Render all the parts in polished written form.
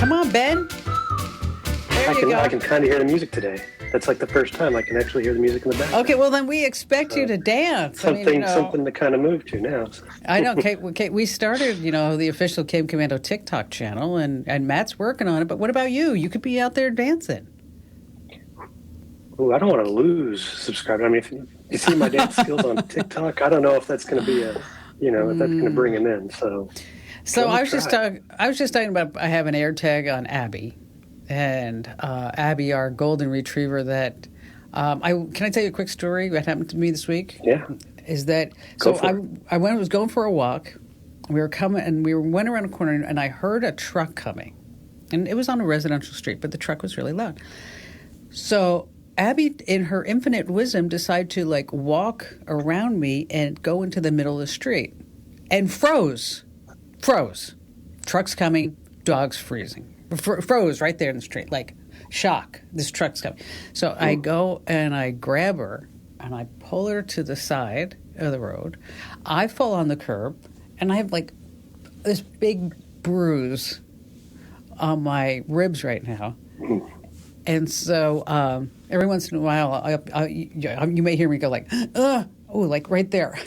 Come on, Ben. There you go. I can kind of hear the music today. That's like the first time I can actually hear the music in the background. Okay, well then we expect you to dance. Something to kind of move to now. So. I know, Kate. We started, the official Komando TikTok channel, and Matt's working on it. But what about you? You could be out there dancing. Ooh, I don't want to lose subscribers. I mean, if you see my dance skills on TikTok, I don't know if that's going to be if that's going to bring them in. So I was just talking about I have an air tag on Abby. And Abby, our golden retriever, that can I tell you a quick story that happened to me this week? Yeah. Is that I was going for a walk. We went around a corner and I heard a truck coming, and it was on a residential street, but the truck was really loud. So Abby, in her infinite wisdom, decided to walk around me and go into the middle of the street, and froze. Truck's coming, dog's freezing. Froze right there in the street, shock. This truck's coming. So I go and I grab her and I pull her to the side of the road. I fall on the curb and I have this big bruise on my ribs right now. And so every once in a while, you may hear me go right there.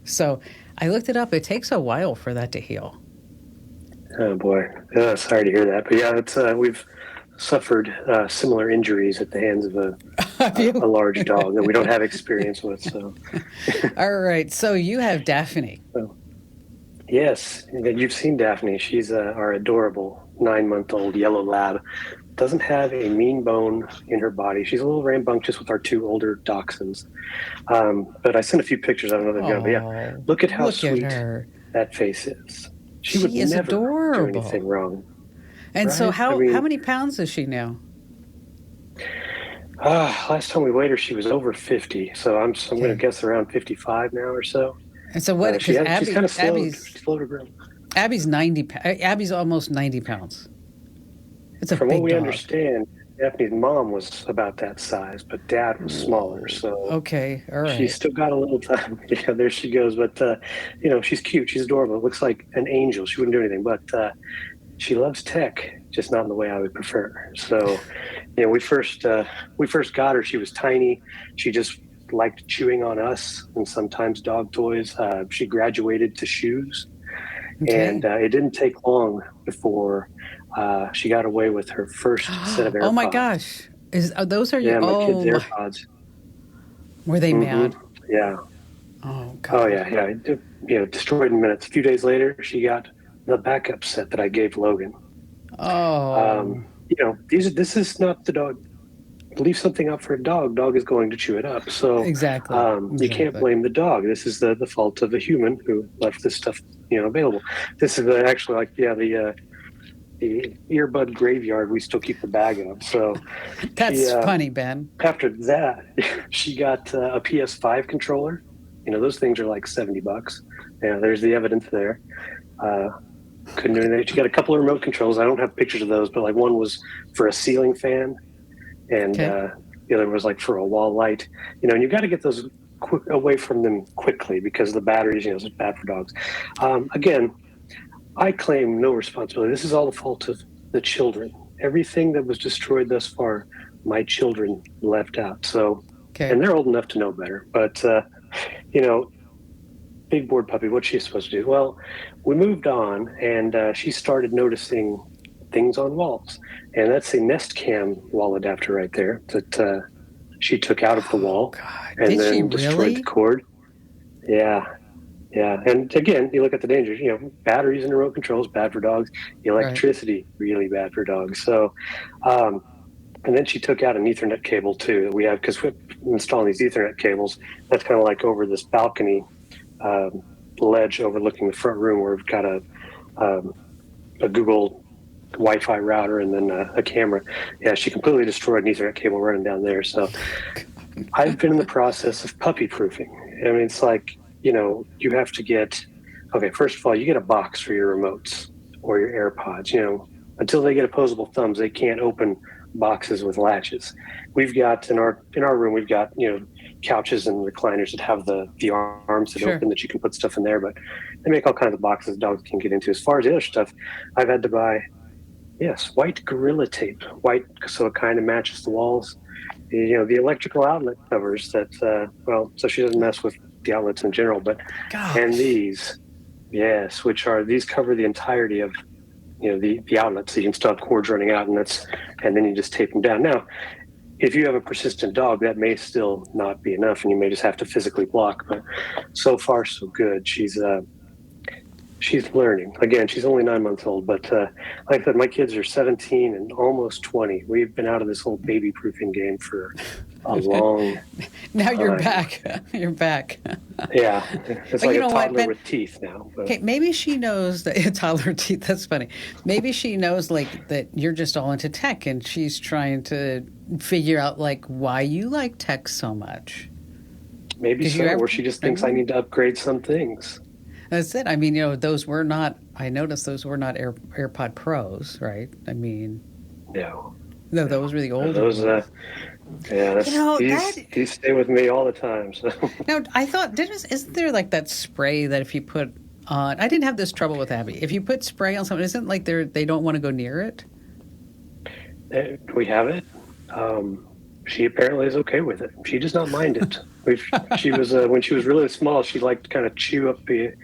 So I looked it up. It takes a while for that to heal. Oh boy, sorry to hear that. But yeah, it's we've suffered similar injuries at the hands of a large dog that we don't have experience with. So, all right. So you have Daphne. So, yes, you've seen Daphne. She's our adorable 9-month-old yellow lab. Doesn't have a mean bone in her body. She's a little rambunctious with our 2 older dachshunds. But I sent a few pictures. I don't know if they're going to be. Yeah, look at how sweet that face is. She would never do anything wrong. And right? So how many pounds is she now? Last time we weighed her, she was over 50. So I'm going to guess around 55 now or so. And so what? She's kind of slow to grow. Abby's Abby's almost 90 pounds. It's From what we understand, Daphne's mom was about that size, but Dad was smaller. So okay, all right. She's still got a little time. Yeah, there she goes. But she's cute. She's adorable. It looks like an angel. She wouldn't do anything, but she loves tech, just not in the way I would prefer. So, we first got her. She was tiny. She just liked chewing on us and sometimes dog toys. She graduated to shoes, and it didn't take long before. She got away with her first set of AirPods. Oh my gosh! Those are your my kids' AirPods? Were they mad? Yeah. Oh God. Oh yeah. Destroyed in minutes. A few days later, she got the backup set that I gave Logan. Oh. This is not the dog. Leave something out for a dog. Dog is going to chew it up. So exactly. You can't blame the dog. This is the fault of the human who left this stuff available. This is actually the earbud graveyard. We still keep the bag of. So that's funny, Ben. After that, she got a PS5 controller. Those things are like $70. Yeah, there's the evidence there. Couldn't do anything. She got a couple of remote controls. I don't have pictures of those, but one was for a ceiling fan, and the other was for a wall light. And you've got to get those away from them quickly because the batteries, is bad for dogs. Again, I claim no responsibility. This is all the fault of the children. Everything that was destroyed thus far, my children left out. So, and they're old enough to know better. But, big board puppy, what's she supposed to do? Well, we moved on, and she started noticing things on walls. And that's a Nest Cam wall adapter right there that she took out of the wall and then destroyed the cord. Yeah. Yeah, and again, you look at the dangers. Batteries and remote controls bad for dogs. Electricity really bad for dogs. So, and then she took out an Ethernet cable too that we have because we're installing these Ethernet cables. That's kind of over this balcony ledge overlooking the front room where we've got a Google Wi-Fi router and then a camera. Yeah, she completely destroyed an Ethernet cable running down there. So, I've been in the process of puppy proofing. I mean, it's you have to get, first of all, you get a box for your remotes or your AirPods. Until they get opposable thumbs, they can't open boxes with latches. We've got in our room, we've got couches and recliners that have the arms that open that you can put stuff in there. But they make all kinds of boxes dogs can get into. As far as the other stuff, I've had to buy Yes, white Gorilla Tape. White, so it kind of matches the walls. The electrical outlet covers that, so she doesn't mess with the outlets in general, and Gosh. these, yes, these cover the entirety of, the outlets, so you can stop cords running out, and then you just tape them down. Now, if you have a persistent dog, that may still not be enough, and you may just have to physically block, but so far so good. She's learning. Again, she's only 9 months old, but like I said, my kids are 17 and almost 20. We've been out of this whole baby proofing game for a long Now you're time. back. You're back. Yeah. It's like a toddler with teeth now. But. Okay, maybe she knows that a toddler teeth. That's funny. Maybe she knows like that you're just all into tech and she's trying to figure out like why you like tech so much. Maybe so, or she just thinks I need to upgrade some things. That's it. I mean, those were not, I noticed those were not AirPod Pros, right? I mean. No, those were the older those, ones. These stay with me all the time. So. Now, I thought, isn't there like that spray that if you put on, I didn't have this trouble with Abby. If you put spray on something, isn't like they don't want to go near it? We have it. She apparently is okay with it. She does not mind it. She was when she was really small. She liked to kind of chew up the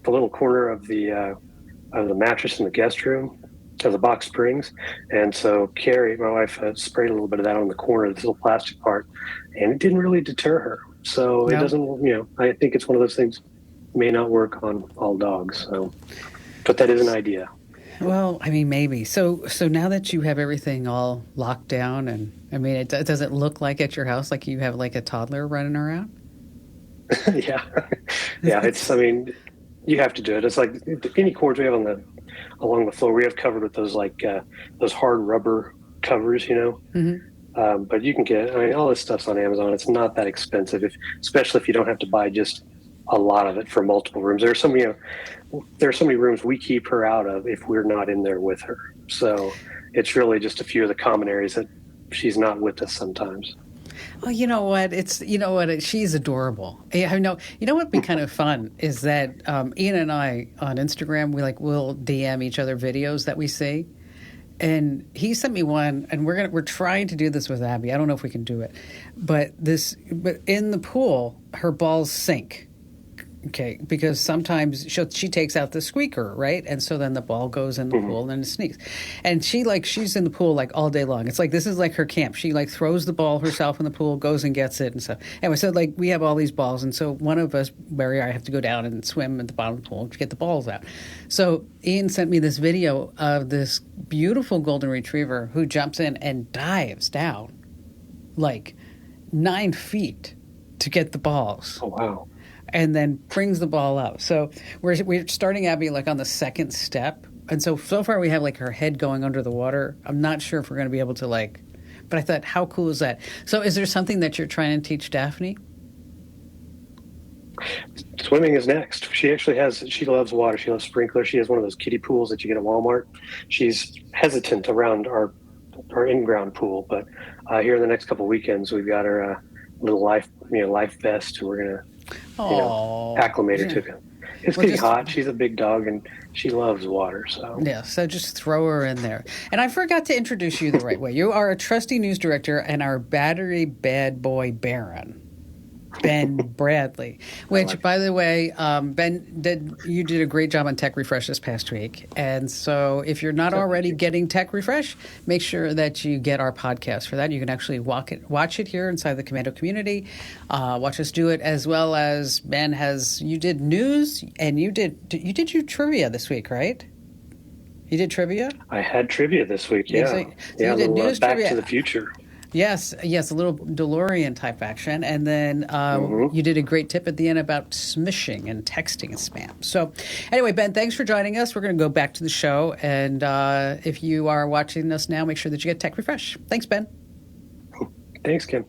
little corner of the mattress in the guest room, of the box springs, and so Carrie, my wife, sprayed a little bit of that on the corner of this little plastic part, and it didn't really deter her. So It doesn't. I think it's one of those things may not work on all dogs. So, but that is an idea. Well, I mean, maybe. So now that you have everything all locked down, and I mean, it doesn't look like at your house like you have like a toddler running around. Yeah. It's. I mean, you have to do it. It's like any cords we have along the floor. We have covered with those those hard rubber covers, Mm-hmm. But you can get. I mean, all this stuff's on Amazon. It's not that expensive, especially if you don't have to buy just a lot of it for multiple rooms. There are so many rooms we keep her out of if we're not in there with her. So it's really just a few of the common areas that she's not with us sometimes. Well, you know what? She's adorable. You know what'd be kind of fun is that Ian and I on Instagram, we'll DM each other videos that we see. And he sent me one, and we're trying to do this with Abby. I don't know if we can do it, but in the pool, her balls sink. Okay, because sometimes she takes out the squeaker, right? And so then the ball goes in the pool and then it sneaks. And she's in the pool like all day long. It's like this is like her camp. She like throws the ball herself in the pool, goes and gets it and stuff. Anyway, so like we have all these balls, and so one of us, Barry, I have to go down and swim at the bottom of the pool to get the balls out. So Ian sent me this video of this beautiful golden retriever who jumps in and dives down like 9 feet to get the balls. Oh wow. And then brings the ball up. So we're starting Abby like on the second step. And so far we have like her head going under the water. I'm not sure if we're going to be able to but I thought, how cool is that? So is there something that you're trying to teach Daphne? Swimming is next. She loves water. She loves sprinklers. She has one of those kiddie pools that you get at Walmart. She's hesitant around our in-ground pool, but here in the next couple of weekends, we've got her a little life vest, and we're going to acclimate her to it. It's getting hot. She's a big dog, and she loves water. So yeah, so just throw her in there. And I forgot to introduce you the right way. You are a trusty news director and our battery bad boy baron, Ben Bradley. Which, by the way, Ben, you did a great job on Tech Refresh this past week. And so if you're not already getting Tech Refresh, make sure that you get our podcast for that. You can actually watch it here inside the Komando community. Watch us do it, as well as Ben you did news, and you did your trivia this week, right? You did trivia? I had trivia this week, yeah. So you did news Back trivia. to the Future. Yes, a little DeLorean type action. And then you did a great tip at the end about smishing and texting and spam. So anyway, Ben, thanks for joining us. We're going to go back to the show. And if you are watching us now, make sure that you get Tech Refresh. Thanks, Ben. Thanks, Kim.